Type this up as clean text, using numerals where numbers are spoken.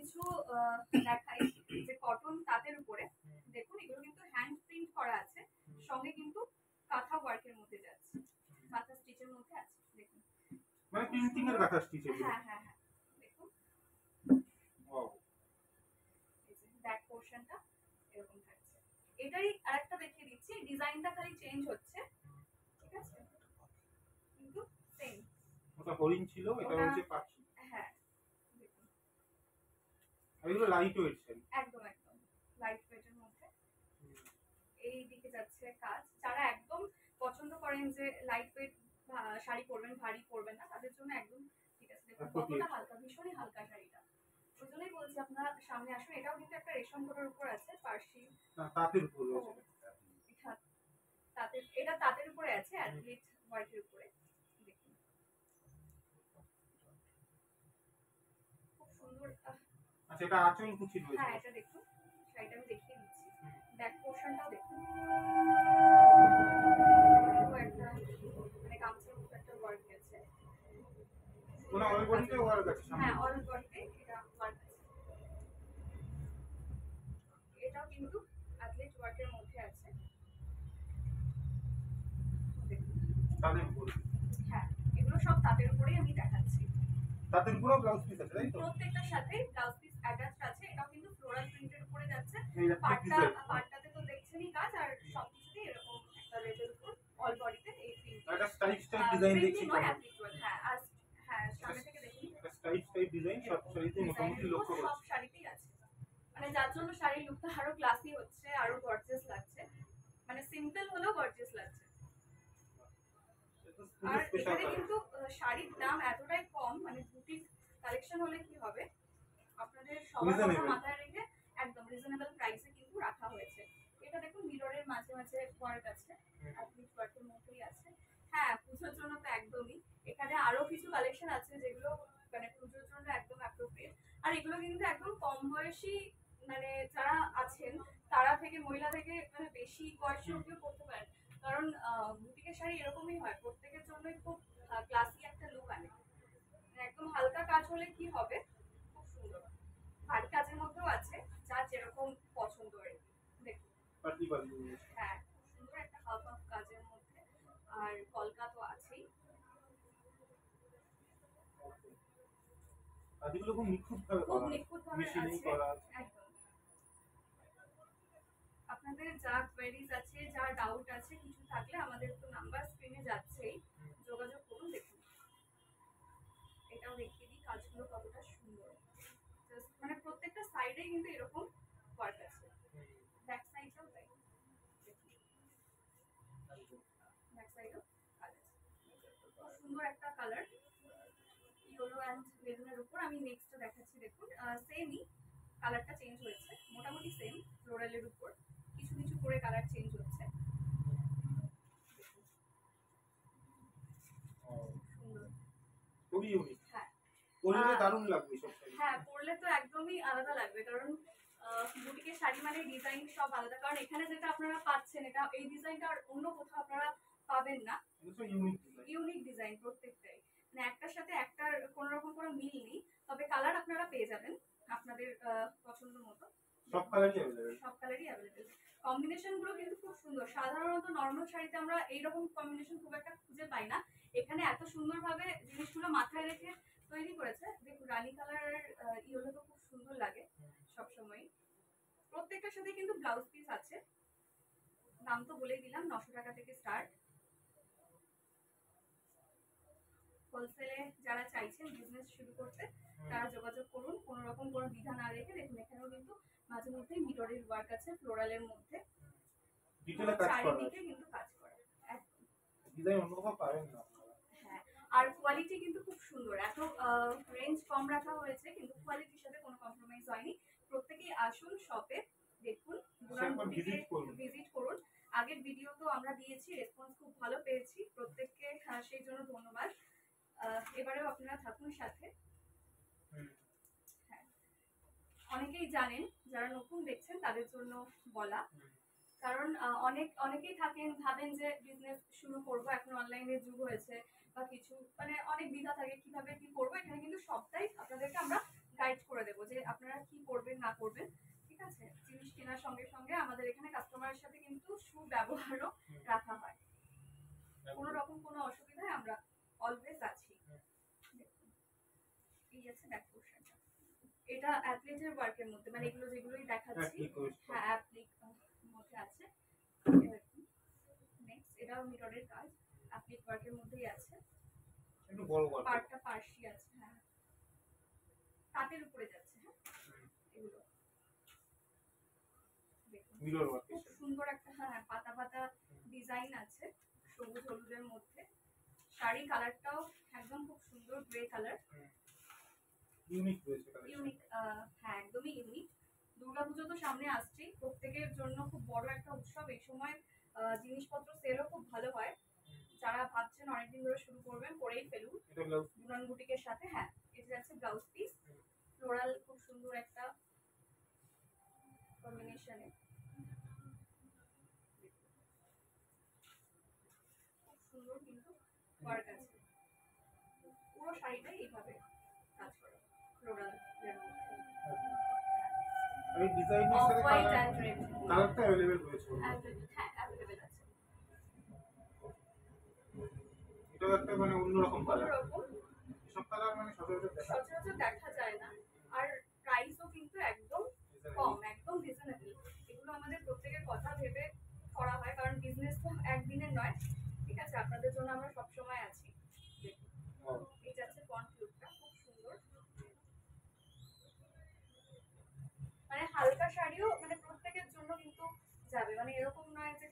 কিছু দেখাই যে কটন তাঁতের উপরে দেখুন এগুলো কিন্তু হ্যান্ড প্রিন্ট করা আছে, সঙ্গে কিন্তু কাঁথা ওয়ার্কের মধ্যে যাচ্ছে, কাঁথা স্টিচের মধ্যে আছে দেখুন, মানে প্রিন্টিং এর কাঁথা স্টিচ। হ্যাঁ হ্যাঁ হ্যাঁ দেখুন এই যে ব্যাক পোরশনটা এরকম থাকছে। এটাই আরেকটা দেখিয়ে দিচ্ছি, ডিজাইনটা খালি চেঞ্জ হচ্ছে, ঠিক আছে, কিন্তু সেম। ওটা হরিণ ছিল, এটা হচ্ছে পাখি। হ্যাঁ এগুলো লাইট ওয়েট শাড়ি, একদম একদম লাইট ওয়েটের মধ্যে। এই দিকে যাচ্ছে কাজ, যারা একদম পছন্দ করেন যে লাইট ওয়েট শাড়ি পরবেন, ভারী পরবেন না, তাদের জন্য একদম ঠিক আছে। দেখুন কতটা হালকা, ভীষণই হালকা শাড়িটা, ওই জন্যই বলছি আপনারা সামনে আসুন। এটাও কিন্তু একটা রেশম কোটের উপর আছে, পার্সি তাঁতের উপর রয়েছে, তাঁতের, এটা তাঁতের উপরে আছে, অ্যাথলিট ওয়ার্কের উপরে। দেখুন খুব সুন্দর। আচ্ছা এটা আঁচল কুচি রয়েছে। হ্যাঁ এটা দেখুন, শাড়িটা আমি দেখিয়ে দিচ্ছি, ব্যাক পোরশনটাও দেখুন, একটা মানে গামছার মতো একটা ওয়ার্ক আছে, ওনা অল বডিতে ওয়ার্ক আছে। হ্যাঁ অল বডিতে এটা ওয়ার্ক আছে। এটাও কিন্তু অ্যাথলিট ওয়ার্কের মধ্যে আছে, তাদের উপর। হ্যাঁ এগুলো সব তাদের উপরেই আমি দেখাচ্ছি। তাদের পুরো ব্লাউজ পিস আছে তাই তো? প্রত্যেকটার সাথে ব্লাউজ পিস অ্যাটাচড আছে। এটাও কিন্তু ফ্লোরাল প্রিন্টের উপরে যাচ্ছে, পাটটা পাটটাতে তো দেখছেনই কাজ, আর সবকিছুতেই এরকম একটা রেটের উপর অল বডিতে এই প্রিন্ট। এটা স্টাইপ ডিজাইন দেখছি তো। হ্যাঁ আর হ্যাঁ সামনে থেকে দেখুন এটা স্টাইপ ডিজাইন সব শাড়িতে মোটামুটি লক্ষ্য করছি, সব শাড়িতেই আছে, মানে যার জন্য শাড়ির লুকটা আরো ক্লাসি হচ্ছে, আরো গর্জিয়াস লাগছে, মানে সিম্পল হলেও গর্জিয়াস লাগছে। আর এখানে কিন্তু শাড়ির দাম এতটাই কম, মানে বুটিক কালেকশন হলে কি হবে, আপনাদের সবার কথা মাথায় রেখে একদম রিজনেবল প্রাইসে কিন্তু রাখা হয়েছে। এটা দেখুন মিররের মাঝে মাঝে ওয়ার্ক আছে, অ্যাথলিট ওয়ার্কের মধ্যেই আছে। হ্যাঁ পুজোর জন্য তো একদমই, এখানে আরো কিছু কালেকশন আছে যেগুলো মানে পুজোর জন্য একদম অ্যাপ্রোপ্রিয়েট। আর এগুলো কিন্তু একদম কম বয়সী, মানে যারা আছেন তারা থেকে মহিলা থেকে মানে বেশি বয়সী অব্দিও করতে পারেন, কারণ বুটিকের শাড়ি এরকমই হয়, প্রত্যেকের জন্যই খুব ক্লাসি একটা লুক আনে। একদম হালকা কাজ হলে কি হবে, খুব সুন্দর। ভারী কাজের মধ্যেও আছে, যার যেরকম পছন্দ হয়। দেখুন হ্যাঁ খুব সুন্দর একটা হাফ হাফ কাজের মধ্যে, আর কলকা তো আছেই। কাজগুলো খুব নিখুঁতভাবে করা আছে, একদম। আপনাদের যা কোয়েরিজ আছে, যা ডাউট আছে, কিছু থাকলে আমাদের তো নাম্বার স্ক্রিনে যাচ্ছেই, যোগাযোগ করুন। দেখুন এটাও দেখিয়ে দিই কাজগুলো কতটা সুন্দর, মানে প্রত্যেকটা সাইডে কিন্তু এরকম ওয়ার্ক আছে, ব্যাক সাইডটাও তাই, ব্যাক সাইডও কাজ আছে। খুব সুন্দর একটা কালার, ইয়েলো অ্যান্ড মেরুনের উপর। আমি নেক্সটটা দেখাচ্ছি, দেখুন সেমই কালারটা চেঞ্জ হয়েছে, মোটামুটি সেম ফ্লোরালের উপর, কিছু কিছু করে কালার চেঞ্জ হচ্ছে। সুন্দর, খুবই ইউনিক। হ্যাঁ পরলে দারুণ লাগবে সব শাড়ি। হ্যাঁ পরলে তো একদমই আলাদা লাগবে, কারণ বুটিকের শাড়ি মানে ডিজাইন সব আলাদা, কারণ এখানে যেটা আপনারা পাচ্ছেন এটা এই ডিজাইনটা আর অন্য কোথাও আপনারা পাবেন না, ইউনিক ডিজাইন প্রত্যেকটাই, মানে একটার সাথে একটার কোনো রকম কোনো মিল নেই, তবে কালার আপনারা পেয়ে যাবেন আপনাদের পছন্দ মতো, সব কালারই অ্যাভেলেবেল, সব কালারই অ্যাভেলেবেল। কম্বিনেশন গুলো কিন্তু খুব সুন্দর, সাধারণত নর্মাল শাড়িতে আমরা এইরকম কম্বিনেশন খুব একটা খুঁজে পাই না, এখানে এত সুন্দরভাবে জিনিসগুলো মাথায় রেখে তৈরি করেছে। দেখুন রানী কালার ইয়েলো তো খুব সুন্দর লাগে সবসময়। প্রত্যেকটার সাথে কিন্তু ব্লাউজ পিস আছে, দাম তো বলেই দিলাম 900 টাকা থেকে স্টার্ট। হোলসেলে যারা চাইছেন বিজনেস শুরু করতে তারা যোগাযোগ করুন, কোনো রকম কোনো দ্বিধা না রেখে। দেখুন এখানেও কিন্তু মাঝে মধ্যে মিররের ওয়ার্ক আছে ফ্লোরালের মধ্যে, চারিদিকে কিন্তু কাজ করে, ডিজাইন অন্য কোথাও পাবেন না। হ্যাঁ আর কোয়ালিটি কিন্তু খুব সুন্দর, এত রেঞ্জ কম রাখা হয়েছে কিন্তু কোয়ালিটির সাথে কোনো কম্প্রোমাইজ হয়নি। প্রত্যেকেই আসুন শপে, দেখুন ভিজিট করুন। আগের ভিডিও তো আমরা দিয়েছি, রেসপন্স খুব ভালো পেয়েছি প্রত্যেককে, সেই জন্য ধন্যবাদ। এবারেও আপনারা থাকুন সাথে। হ্যাঁ অনেকেই জানেন, যারা নতুন দেখছেন তাদের জন্য বলা, কারণ অনেকেই থাকেন ভাবেন যে বিজনেস শুরু করব, এখন অনলাইনের যুগ হয়েছে বা কিছু, মানে অনেক দ্বিধা থাকে কিভাবে কি করবো। এখানে কিন্তু সবটাই আপনাদেরকে আমরা গাইড করে দেবো যে আপনারা কি করবেন না করবেন। ঠিক আছে, জিনিস কেনার সঙ্গে সঙ্গে আমাদের এখানে কাস্টমারের সাথে কিন্তু সুব্যবহারও রাখা হয়। কোনো রকম কোনো অসুবিধায় আমরা অলওয়েজ আছি। দেখুন, এই আছে ব্যাক পোর্শনটা। এটা অ্যাথলেটের ওয়ার্কের মধ্যে, মানে এগুলো যেগুলোই দেখাচ্ছি হ্যাঁ অ্যাপ্লিক মধ্যে আছে। নেক্সট এটাও মিররের কাজ, অ্যাপ্লিক ওয়ার্কের মধ্যেই আছে। একটু বড় বড় পার্টটা পার্সি আছে, হ্যাঁ তাঁতের উপরে যাচ্ছে। হ্যাঁ এগুলো দেখুন মিরর ওয়ার্ক খুব সুন্দর একটা হ্যাঁ পাতা পাতা ডিজাইন আছে সবুজ হলুদের মধ্যে। শাড়ি কালারটাও একদম খুব সুন্দর গ্রে কালার, ইউনিক রয়েছে ইউনিক। হ্যাঁ একদমই ইউনিক। দুর্গাপুজো তো সামনে আসছেই, প্রত্যেকের জন্য খুব বড় একটা উৎসব। এই সময় জিনিসপত্র সেলও খুব ভালো হয়। যারা ভাবছেন অনেকদিন ধরে শুরু করবেন করেই ফেলুন এটা ব্লাউজ বুনান বুটিকের সাথে। হ্যাঁ এটা যাচ্ছে ব্লাউজ পিস, ফ্লোরাল খুব সুন্দর একটা কম্বিনেশনে। খুব সুন্দর কিন্তু ওয়ার্ক আছে, পুরো শাড়িটাই এইভাবে কাজ করা ফ্লোরাল এর মধ্যে। এই ডিজাইনের অফ সাথে হোয়াইট অ্যান্ড রেড, কালারটা अवेलेबल রয়েছে হ্যাঁ অ্যাভেলেবেল আছে। এটা একটা মানে অন্যরকম কালার, অন্যরকম, সব কালার মানে সচরাচর দেখা সচরাচর দেখা যায় না। আর প্রাইসও কিন্তু একদম কম, একদম রিজনেবল। এগুলো আমাদের প্রত্যেকের কথা ভেবে করা হয়, কারণ বিজনেস তো একদিনের নয়। ঠিক আছে, আপনাদের জন্য আমরা সবসময় আছি। দেখুন এই যাচ্ছে ফ্রন্ট লুকটা খুব সুন্দর, মানে হালকা শাড়িও মানে প্রত্যেকের জন্য কিন্তু যাবে, মানে এরকম নয় যে